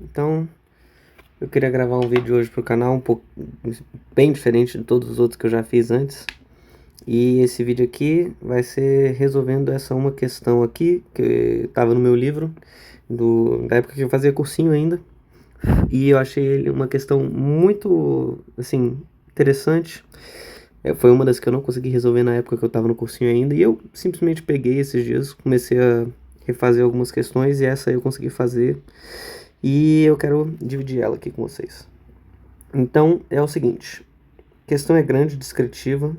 Então, eu queria gravar um vídeo hoje pro canal um pouco bem diferente de todos os outros que eu já fiz antes. E esse vídeo aqui vai ser resolvendo essa uma questão aqui, que estava no meu livro, da época que eu fazia cursinho ainda. E eu achei ele uma questão muito, assim, interessante. Foi uma das que eu não consegui resolver na época que eu estava no cursinho ainda. E eu simplesmente peguei esses dias, comecei a refazer algumas questões e essa eu consegui fazer. E eu quero dividir ela aqui com vocês. Então, é o seguinte. A questão é grande, descritiva.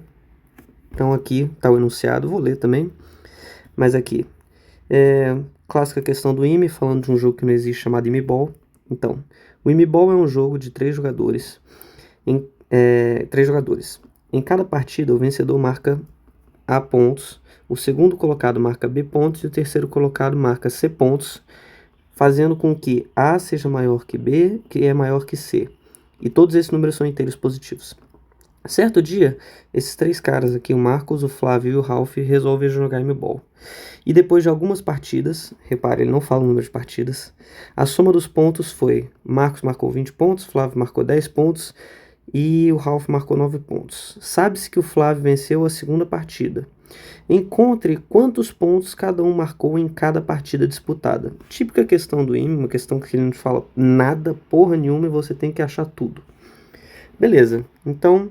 Então, aqui está o enunciado. Vou ler também. Mas aqui. Clássica questão do IME, falando de um jogo que não existe, chamado IME-Ball. Então, o IME-Ball é um jogo de 3 jogadores. 3 jogadores. Em cada partida, o vencedor marca A pontos, o segundo colocado marca B pontos e o terceiro colocado marca C pontos, fazendo com que A seja maior que B, que é maior que C. E todos esses números são inteiros positivos. Certo dia, esses 3 caras aqui, o Marcos, o Flávio e o Ralph, resolvem jogar M-Ball. E depois de algumas partidas, repare, ele não fala o número de partidas, a soma dos pontos foi: Marcos marcou 20 pontos, Flávio marcou 10 pontos e o Ralph marcou 9 pontos. Sabe-se que o Flávio venceu a segunda partida. Encontre quantos pontos cada um marcou em cada partida disputada. Típica questão do IME, uma questão que ele não fala nada, porra nenhuma, e você tem que achar tudo. Beleza, então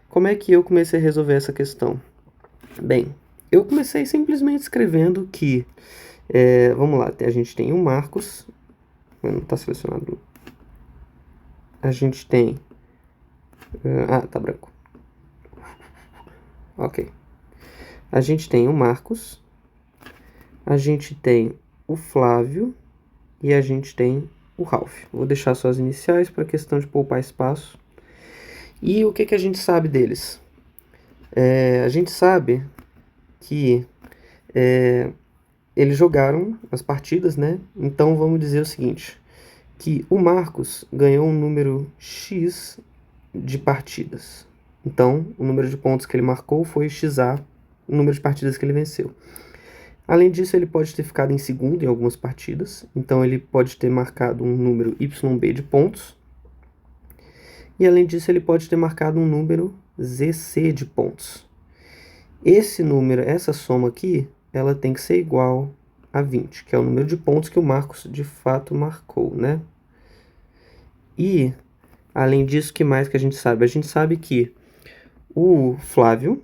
como é que eu comecei a resolver essa questão? Bem, eu comecei simplesmente escrevendo que, vamos lá, a gente tem o Marcos, não está selecionado, a gente tem, tá branco, ok, a gente tem o Marcos, a gente tem o Flávio e a gente tem o Ralph. Vou deixar só as iniciais para questão de poupar espaço. E o que a gente sabe deles? A gente sabe que eles jogaram as partidas, né? Então vamos dizer o seguinte, que o Marcos ganhou um número X de partidas. Então, o número de pontos que ele marcou foi XA, o número de partidas que ele venceu. Além disso, ele pode ter ficado em segundo em algumas partidas. Então, ele pode ter marcado um número YB de pontos. E além disso, ele pode ter marcado um número ZC de pontos. Esse número, essa soma aqui, ela tem que ser igual a 20, que é o número de pontos que o Marcos de fato marcou, né? E, além disso, o que mais que a gente sabe? A gente sabe que o Flávio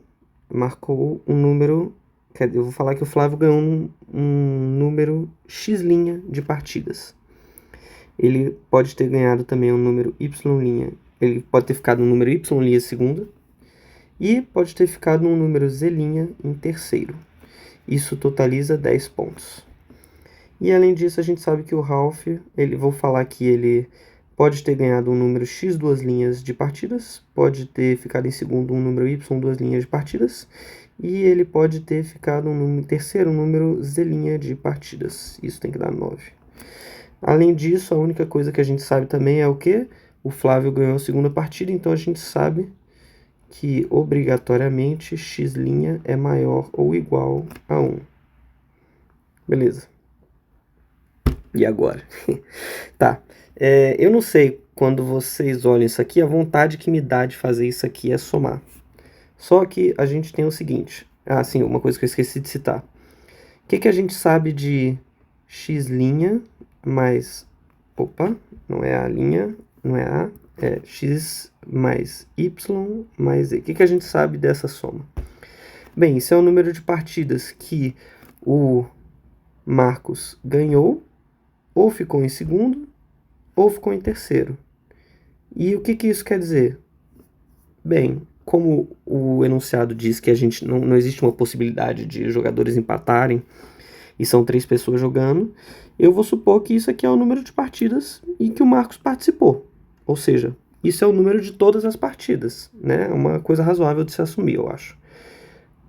marcou um número... Eu vou falar que o Flávio ganhou um número X' de partidas. Ele pode ter ganhado também um número Y'. Ele pode ter ficado no número Y' segunda. E pode ter ficado um número Z' em terceiro. Isso totaliza 10 pontos. E além disso, a gente sabe que o Ralph, vou falar que ele pode ter ganhado um número X 2 linhas de partidas, pode ter ficado em segundo um número Y 2 linhas de partidas, e ele pode ter ficado em terceiro número Z' de partidas. Isso tem que dar 9. Além disso, a única coisa que a gente sabe também é o que? O Flávio ganhou a segunda partida, então a gente sabe que obrigatoriamente X' é maior ou igual a 1. Beleza. E agora? Tá. Eu não sei, quando vocês olham isso aqui, a vontade que me dá de fazer isso aqui é somar. Só que a gente tem o seguinte. Sim, uma coisa que eu esqueci de citar. O que a gente sabe de X' mais... Opa, não é A linha, não é A. É X mais Y mais Z. O que a gente sabe dessa soma? Bem, isso é o número de partidas que o Marcos ganhou, ou ficou em segundo, ou ficou em terceiro. E o que isso quer dizer? Bem, como o enunciado diz que a gente não existe uma possibilidade de jogadores empatarem, e são 3 pessoas jogando, eu vou supor que isso aqui é o número de partidas e que o Marcos participou. Ou seja, isso é o número de todas as partidas, né? É uma coisa razoável de se assumir, eu acho.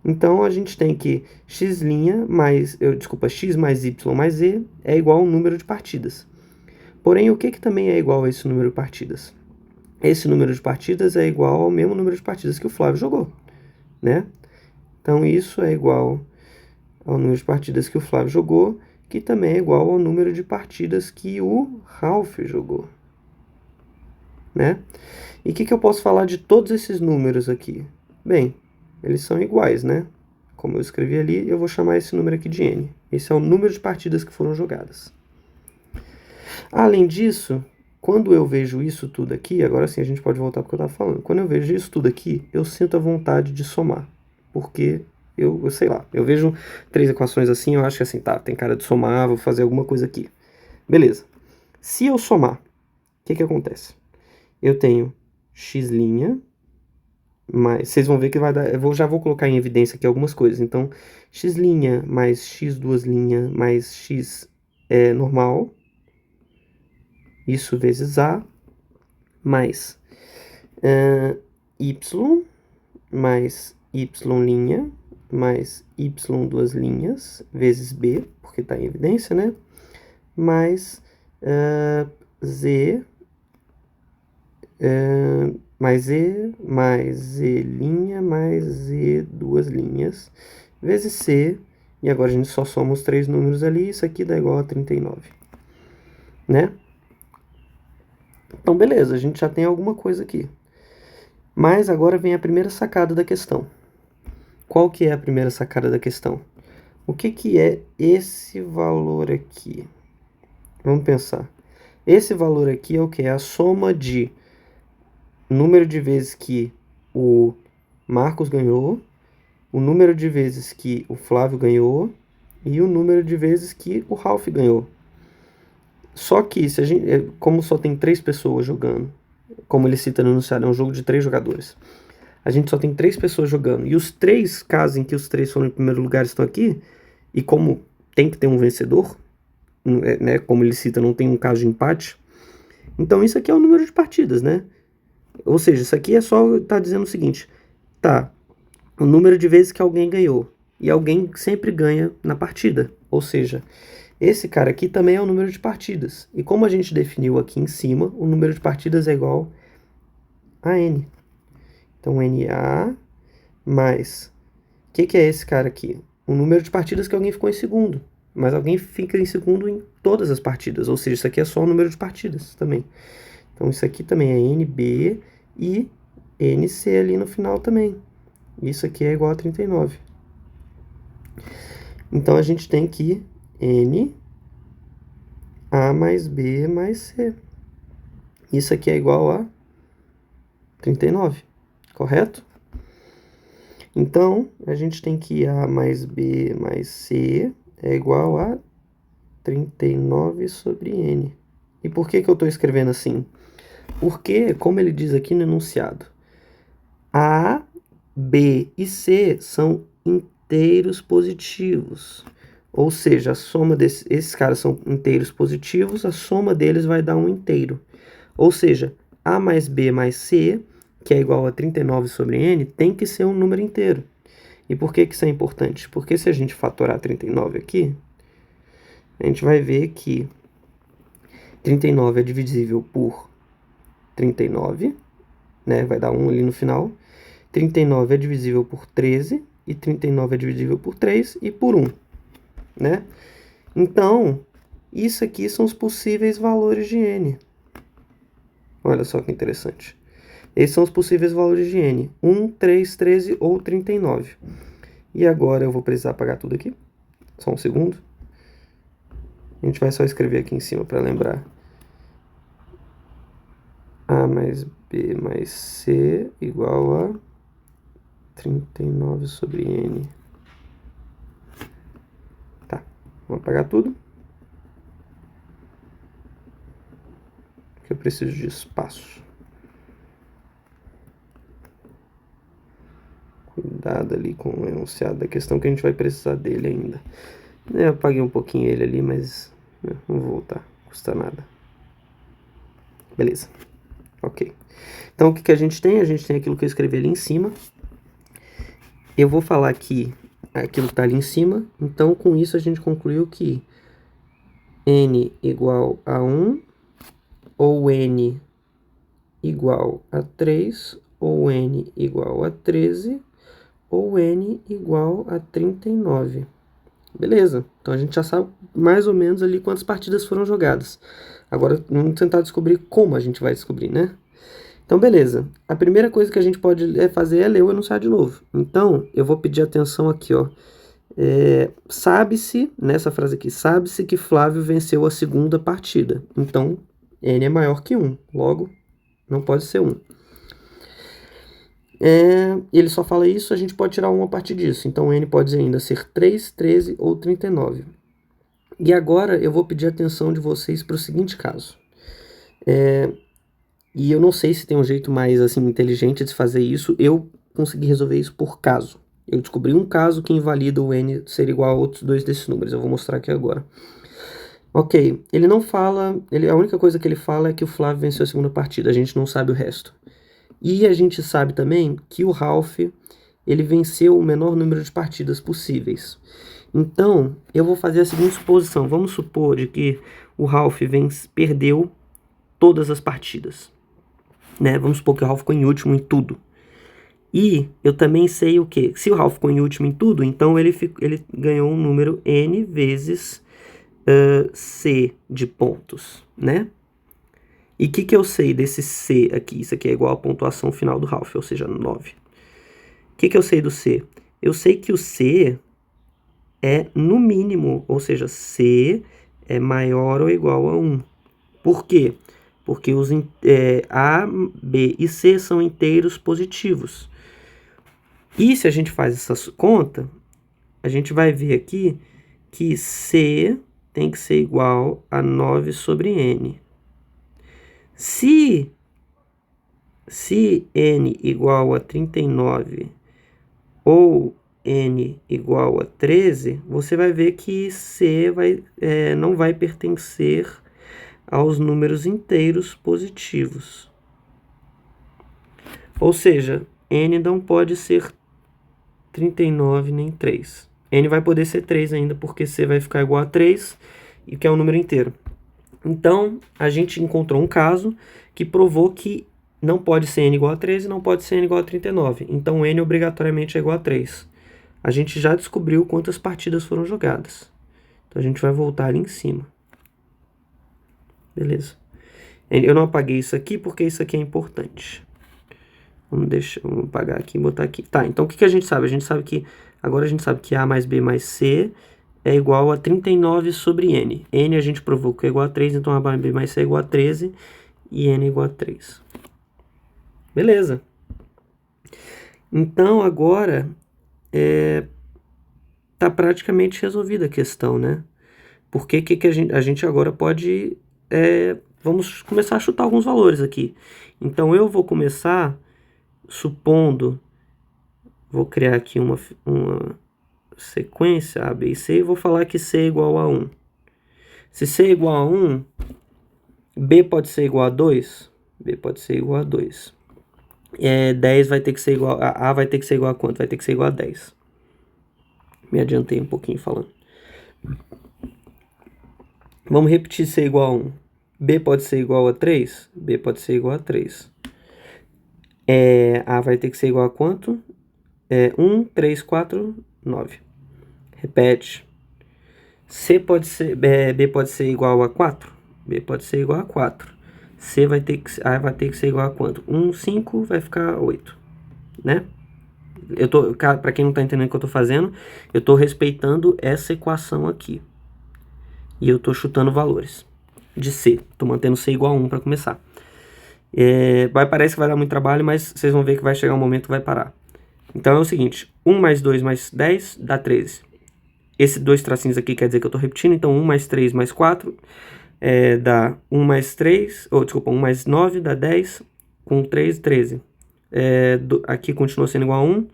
Então, a gente tem que X mais Y mais Z é igual ao número de partidas. Porém, o que também é igual a esse número de partidas? Esse número de partidas é igual ao mesmo número de partidas que o Flávio jogou, né? Então, isso é igual ao número de partidas que o Flávio jogou, que também é igual ao número de partidas que o Ralph jogou, né? E o que eu posso falar de todos esses números aqui? Bem, eles são iguais, né? Como eu escrevi ali, eu vou chamar esse número aqui de N. Esse é o número de partidas que foram jogadas. Além disso, quando eu vejo isso tudo aqui, agora sim a gente pode voltar para o que eu estava falando. Quando eu vejo isso tudo aqui, eu sinto a vontade de somar. Porque eu sei lá, eu vejo 3 equações assim, eu acho que assim, tá, tem cara de somar, vou fazer alguma coisa aqui. Beleza. Se eu somar, o que acontece? Eu tenho x', mas vocês vão ver que vai dar. Já vou colocar em evidência aqui algumas coisas. Então, x' mais x duas linhas mais x é normal. Isso vezes a mais y mais y' mais y duas linhas vezes b, porque está em evidência, né? Mais z mais e mais z' mais z duas linhas vezes c, e agora a gente só soma os 3 números ali, isso aqui dá igual a 39, né? Então beleza, a gente já tem alguma coisa aqui. Mas agora vem a primeira sacada da questão. Qual que é a primeira sacada da questão? O que é esse valor aqui? Vamos pensar. Esse valor aqui é o que? É a soma de número de vezes que o Marcos ganhou, o número de vezes que o Flávio ganhou e o número de vezes que o Ralph ganhou. Só que, se a gente, como só tem 3 pessoas jogando, como ele cita no enunciado, é um jogo de 3 jogadores. A gente só tem 3 pessoas jogando. E os 3 casos em que os 3 foram em primeiro lugar estão aqui, e como tem que ter um vencedor, né, como ele cita, não tem um caso de empate, então isso aqui é o número de partidas, né? Ou seja, isso aqui é só tá dizendo o seguinte, tá, o número de vezes que alguém ganhou, e alguém sempre ganha na partida. Ou seja, esse cara aqui também é o número de partidas. E como a gente definiu aqui em cima, o número de partidas é igual a N. Então, NA mais... O que é esse cara aqui? O número de partidas que alguém ficou em segundo. Mas alguém fica em segundo em todas as partidas. Ou seja, isso aqui é só o número de partidas também. Então, isso aqui também é NB e NC ali no final também. Isso aqui é igual a 39. Então, a gente tem que N A mais B mais C. Isso aqui é igual a 39, correto? Então, a gente tem que A mais B mais C é igual a 39 sobre N. E por que eu estou escrevendo assim? Porque, como ele diz aqui no enunciado, A, B e C são inteiros positivos. Ou seja, a soma esses caras são inteiros positivos, a soma deles vai dar um inteiro. Ou seja, A mais B mais C, que é igual a 39 sobre N, tem que ser um número inteiro. E por que isso é importante? Porque se a gente fatorar 39 aqui, a gente vai ver que 39 é divisível por 39, né? Vai dar 1 ali no final. 39 é divisível por 13, e 39 é divisível por 3 e por 1, né? Então, isso aqui são os possíveis valores de N. Olha só que interessante. Esses são os possíveis valores de N. 1, 3, 13 ou 39. E agora eu vou precisar apagar tudo aqui. Só um segundo. A gente vai só escrever aqui em cima para lembrar. A mais B mais C igual a 39 sobre N. Tá, vamos apagar tudo. Porque eu preciso de espaço. Cuidado ali com o enunciado da questão, que a gente vai precisar dele ainda. Eu apaguei um pouquinho ele ali, mas não vou voltar, não custa nada. Beleza, ok. Então o que a gente tem? A gente tem aquilo que eu escrevi ali em cima. Eu vou falar aqui aquilo que está ali em cima. Então com isso a gente concluiu que N igual a 1, ou N igual a 3, ou N igual a 13, ou N igual a 39. Beleza, então a gente já sabe mais ou menos ali quantas partidas foram jogadas. Agora vamos tentar descobrir como a gente vai descobrir, né? Então, beleza. A primeira coisa que a gente pode fazer é ler o enunciado de novo. Então, eu vou pedir atenção aqui, ó. Sabe-se, nessa frase aqui, sabe-se que Flávio venceu a segunda partida. Então, N é maior que 1. Logo, não pode ser 1. Ele só fala isso, a gente pode tirar 1 a partir disso. Então, N pode ainda ser 3, 13 ou 39. E agora eu vou pedir atenção de vocês para o seguinte caso. E eu não sei se tem um jeito mais assim inteligente de fazer isso. Eu consegui resolver isso por caso. Eu descobri um caso que invalida o N ser igual a outros dois desses números. Eu vou mostrar aqui agora. Ok, ele não fala... a única coisa que ele fala é que o Flávio venceu a segunda partida. A gente não sabe o resto. E a gente sabe também que o Ralph, ele venceu o menor número de partidas possíveis. Então, eu vou fazer a seguinte suposição. Vamos supor de que o Ralph perdeu todas as partidas. Né? Vamos supor que o Ralph ficou em último em tudo. E eu também sei o que? Se o Ralph ficou em último em tudo, então ele ganhou um número N vezes C de pontos, né? E o que eu sei desse C aqui? Isso aqui é igual à pontuação final do Ralph, ou seja, 9. O que eu sei do C? Eu sei que o C é no mínimo, ou seja, C é maior ou igual a 1. Por quê? Porque os A, B e C são inteiros positivos. E se a gente faz essa conta, a gente vai ver aqui que C tem que ser igual a 9 sobre N. Se N igual a 39 ou N igual a 13, você vai ver que C não vai pertencer aos números inteiros positivos. Ou seja, N não pode ser 39 nem 3. N vai poder ser 3 ainda, porque C vai ficar igual a 3, e que é um número inteiro. Então, a gente encontrou um caso que provou que não pode ser N igual a 13 e não pode ser N igual a 39. Então, N obrigatoriamente é igual a 3. A gente já descobriu quantas partidas foram jogadas. Então, a gente vai voltar ali em cima. Beleza. Eu não apaguei isso aqui porque isso aqui é importante. Vamos apagar aqui e botar aqui. Tá, então o que a gente sabe? Agora a gente sabe que A mais B mais C é igual a 39 sobre N. N a gente provou que é igual a 3, então A mais B mais C é igual a 13 e N é igual a 3. Beleza. Então agora tá praticamente resolvida a questão, né? Porque que a gente agora pode... vamos começar a chutar alguns valores aqui. Então eu vou começar... Supondo, vou criar aqui uma sequência A, B e C e vou falar que C é igual a 1. Se C é igual a 1, B pode ser igual a 2? B pode ser igual a 2. 10 vai ter que ser igual a vai ter que ser igual a quanto? Vai ter que ser igual a 10. Me adiantei um pouquinho falando. Vamos repetir C igual a 1. B pode ser igual a 3? B pode ser igual a 3. A vai ter que ser igual a quanto? 1, 3, 4, 9. Repete. B pode ser igual a 4? B pode ser igual a 4. A vai ter que ser igual a quanto? 1, 5, vai ficar 8. Né? Para quem não está entendendo o que eu estou fazendo, eu estou respeitando essa equação aqui. E eu estou chutando valores de C. Estou mantendo C igual a 1 para começar. Parece que vai dar muito trabalho, mas vocês vão ver que vai chegar um momento que vai parar. Então é o seguinte, 1 mais 2 mais 10 dá 13. Esses dois tracinhos aqui quer dizer que eu estou repetindo, então 1 mais 3 mais 4 dá 1 mais 3, 1 mais 9 dá 10, com 3, 13. Aqui continua sendo igual a 1.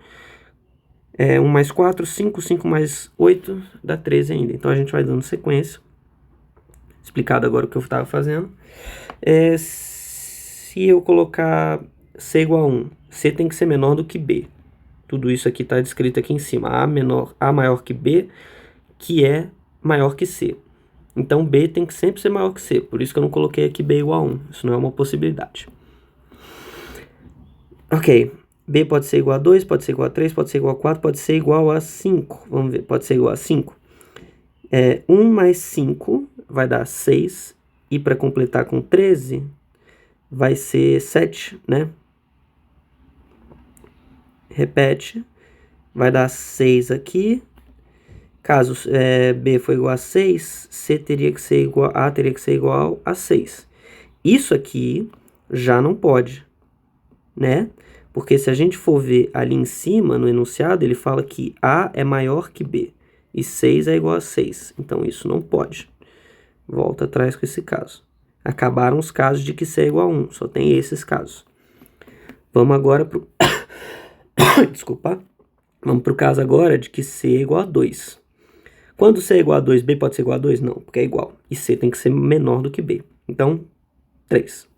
1 mais 4, 5, 5 mais 8 dá 13 ainda. Então a gente vai dando sequência. Explicado agora o que eu estava fazendo. Se eu colocar C igual a 1, C tem que ser menor do que B. Tudo isso aqui está descrito aqui em cima. A maior que B, que é maior que C. Então B tem que sempre ser maior que C. Por isso que eu não coloquei aqui B igual a 1. Isso não é uma possibilidade. Ok. B pode ser igual a 2, pode ser igual a 3, pode ser igual a 4, pode ser igual a 5. Vamos ver, pode ser igual a 5. 1 mais 5 vai dar 6. E para completar com 13, vai ser 7, né? Repete. Vai dar 6 aqui. Caso B for igual a 6, A teria que ser igual a 6. Isso aqui já não pode, né? Porque se a gente for ver ali em cima, no enunciado, ele fala que A é maior que B. E 6 é igual a 6. Então, isso não pode. Volta atrás com esse caso. Acabaram os casos de que C é igual a 1. Só tem esses casos. Vamos agora para o... Desculpa. Vamos para o caso agora de que C é igual a 2. Quando C é igual a 2, B pode ser igual a 2? Não, porque é igual. E C tem que ser menor do que B. Então, 3.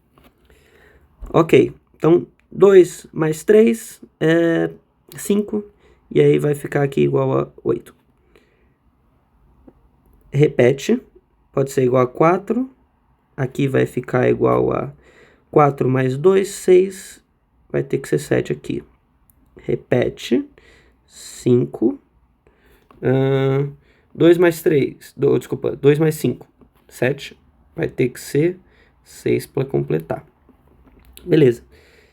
Ok. Então, 2 mais 3 é 5. E aí vai ficar aqui igual a 8. Repete. Pode ser igual a 4. Aqui vai ficar igual a 4 mais 2, 6. Vai ter que ser 7 aqui. Repete. 5. 2 mais 3. Desculpa, 2 mais 5. 7. Vai ter que ser 6 para completar. Beleza.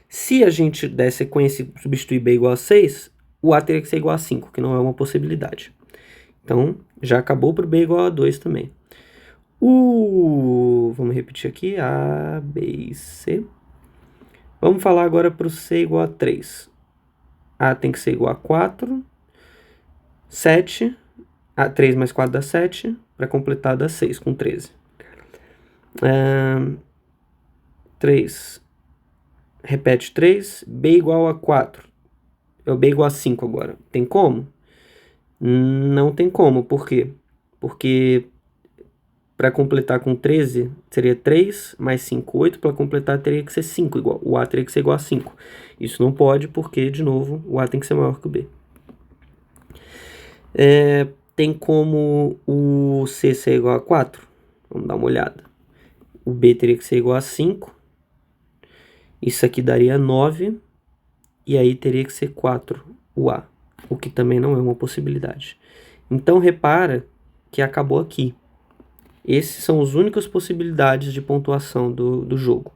Se a gente der sequência e substituir B igual a 6, o A teria que ser igual a 5, que não é uma possibilidade. Então, já acabou para o B igual a 2 também. Vamos repetir aqui. A, B e C. Vamos falar agora para o C igual a 3. A tem que ser igual a 4. 7. 3 mais 4 dá 7. Para completar dá 6 com 13. 3. Repete 3. B igual a 4. É o B igual a 5 agora. Tem como? Não tem como. Por quê? Porque para completar com 13 seria 3 mais 5, 8. Para completar teria que ser 5 igual. O A teria que ser igual a 5. Isso não pode porque, de novo, o A tem que ser maior que o B. Tem como o C ser igual a 4? Vamos dar uma olhada. O B teria que ser igual a 5. Isso aqui daria 9. E aí teria que ser 4 o A. O que também não é uma possibilidade. Então, repara que acabou aqui. Essas são as únicas possibilidades de pontuação do jogo,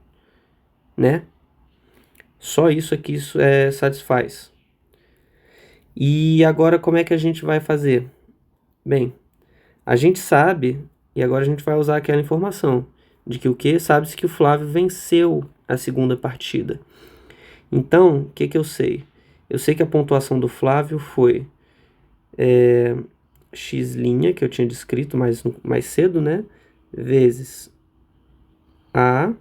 né? Só isso aqui satisfaz. E agora como é que a gente vai fazer? Bem, a gente sabe, e agora a gente vai usar aquela informação, de que o quê? Sabe-se que o Flávio venceu a segunda partida. Então, o que eu sei? Eu sei que a pontuação do Flávio foi x', que eu tinha descrito mais cedo, né? Vezes A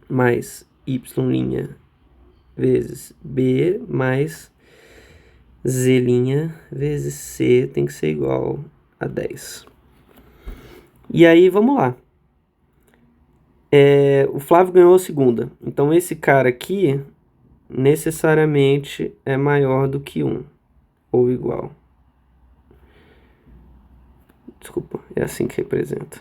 mais y' vezes B mais z' vezes C tem que ser igual a 10. E aí, vamos lá. O Flávio ganhou a segunda. Então, esse cara aqui necessariamente é maior do que 1. Ou igual. Desculpa, é assim que representa.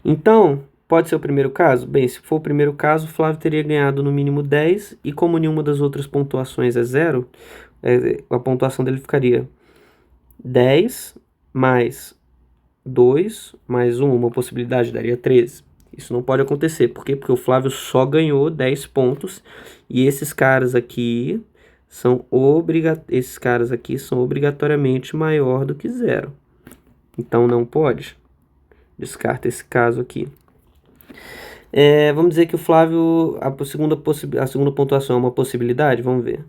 Então, pode ser o primeiro caso? Bem, se for o primeiro caso, o Flávio teria ganhado no mínimo 10. E como nenhuma das outras pontuações é 0, a pontuação dele ficaria 10 mais 2 mais 1, uma possibilidade daria 13. Isso não pode acontecer. Por quê? Porque o Flávio só ganhou 10 pontos. E esses caras aqui são obrigatoriamente maior do que 0. Então não pode. Descarta esse caso aqui. Vamos dizer que o Flávio, a segunda pontuação é uma possibilidade. Vamos ver.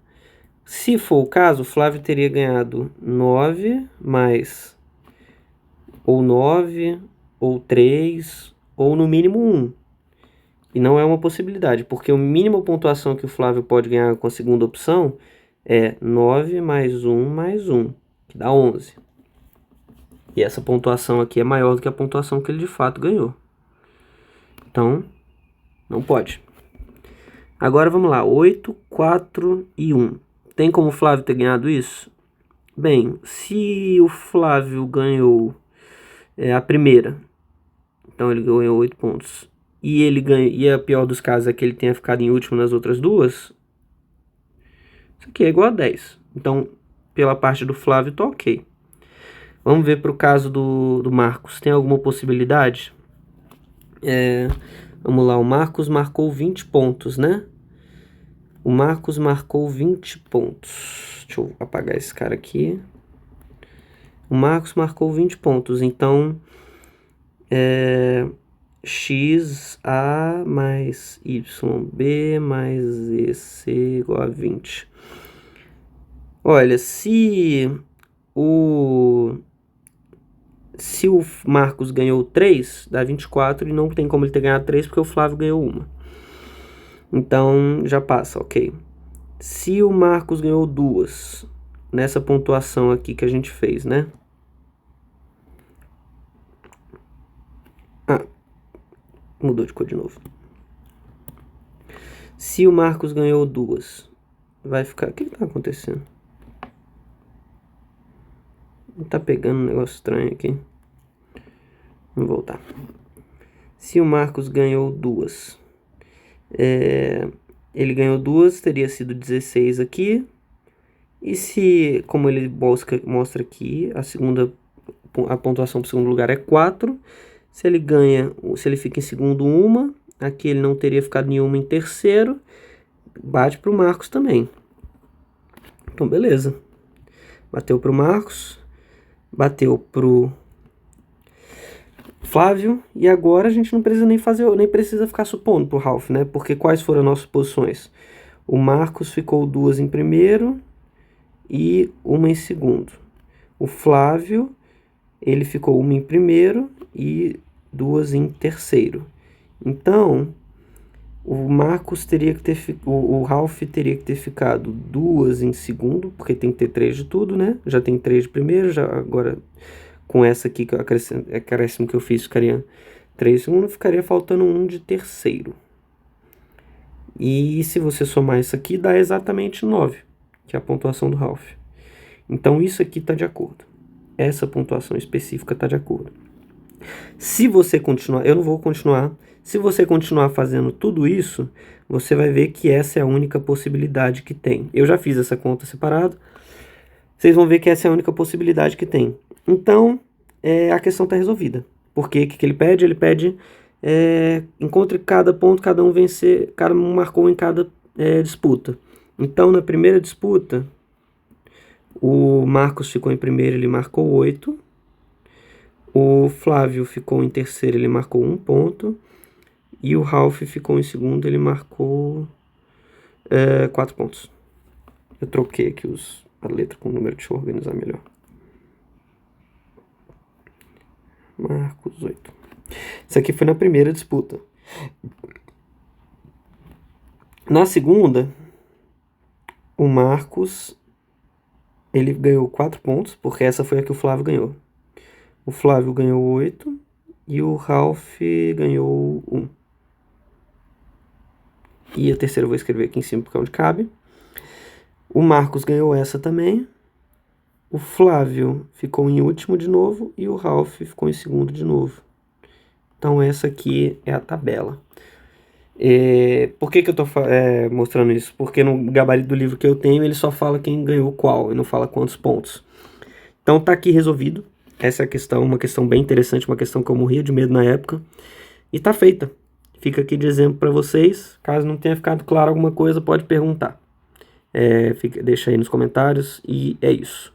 Se for o caso, o Flávio teria ganhado 9 mais ou 9, ou 3, ou no mínimo 1. E não é uma possibilidade, porque a mínima pontuação que o Flávio pode ganhar com a segunda opção é 9 mais 1, que dá 11. E essa pontuação aqui é maior do que a pontuação que ele de fato ganhou. Então, não pode. Agora vamos lá, 8, 4 e 1. Tem como o Flávio ter ganhado isso? Bem, se o Flávio ganhou a primeira, então ele ganhou 8 pontos, e a pior dos casos é que ele tenha ficado em último nas outras duas, isso aqui é igual a 10. Então, pela parte do Flávio, tá ok. Vamos ver para o caso do Marcos. Tem alguma possibilidade? Vamos lá, o Marcos marcou 20 pontos, né? O Marcos marcou 20 pontos. Deixa eu apagar esse cara aqui. O Marcos marcou 20 pontos, então XA mais YB mais EC igual a 20. Olha, se o Marcos ganhou 3, dá 24 e não tem como ele ter ganhado 3 porque o Flávio ganhou 1. Então já passa, ok. Se o Marcos ganhou 2, nessa pontuação aqui que a gente fez, né? Mudou de cor de novo. Se o Marcos ganhou 2, vai ficar... O que tá acontecendo? Tá pegando um negócio estranho aqui. Vamos voltar. Se o Marcos ganhou 2, ele ganhou 2, teria sido 16 aqui. E se, como ele mostra aqui, a pontuação para o segundo lugar é 4. Se ele fica em segundo, 1. Aqui ele não teria ficado nenhuma em terceiro. Bate para o Marcos também. Então, beleza. Bateu para o Marcos. Bateu para o Flávio. E agora a gente não precisa nem precisa ficar supondo para o Ralph, né? Porque quais foram as nossas posições? O Marcos ficou 2 em primeiro e 1 em segundo. O Flávio, ele ficou 1 em primeiro e 2 em terceiro. Então, o Marcos teria que ter... O Ralph teria que ter ficado 2 em segundo, porque tem que ter 3 de tudo, né? Já tem 3 de primeiro, agora com essa aqui que eu acrescimo que eu fiz, ficaria 3 de segundo, ficaria faltando 1 de terceiro. E se você somar isso aqui, dá exatamente 9, que é a pontuação do Ralph. Então isso aqui está de acordo. Essa pontuação específica está de acordo. Se você continuar, eu não vou continuar. Se você continuar fazendo tudo isso, você vai ver que essa é a única possibilidade que tem. Eu já fiz essa conta separada. Vocês vão ver que essa é a única possibilidade que tem. Então, a questão está resolvida. Porque o que ele pede? Ele pede encontre cada ponto, cada um marcou em cada disputa. Então, na primeira disputa, o Marcos ficou em primeiro, ele marcou 8. O Flávio ficou em terceiro, ele marcou 1 ponto. E o Ralph ficou em segundo, ele marcou 4 pontos. Eu troquei aqui a letra com o número, deixa eu organizar melhor. Marcos 8. Isso aqui foi na primeira disputa. Na segunda, o Marcos, ele ganhou 4 pontos, porque essa foi a que o Flávio ganhou. O Flávio ganhou 8 e o Ralph ganhou 1. E a terceira eu vou escrever aqui em cima porque é onde cabe. O Marcos ganhou essa também. O Flávio ficou em último de novo e o Ralph ficou em segundo de novo. Então essa aqui é a tabela. Por que eu estou mostrando isso? Porque no gabarito do livro que eu tenho, ele só fala quem ganhou qual, e não fala quantos pontos. Então tá aqui resolvido. Essa é a questão, uma questão bem interessante, uma questão que eu morria de medo na época. E tá feita. Fica aqui de exemplo para vocês. Caso não tenha ficado claro alguma coisa, pode perguntar. Deixa aí nos comentários e é isso.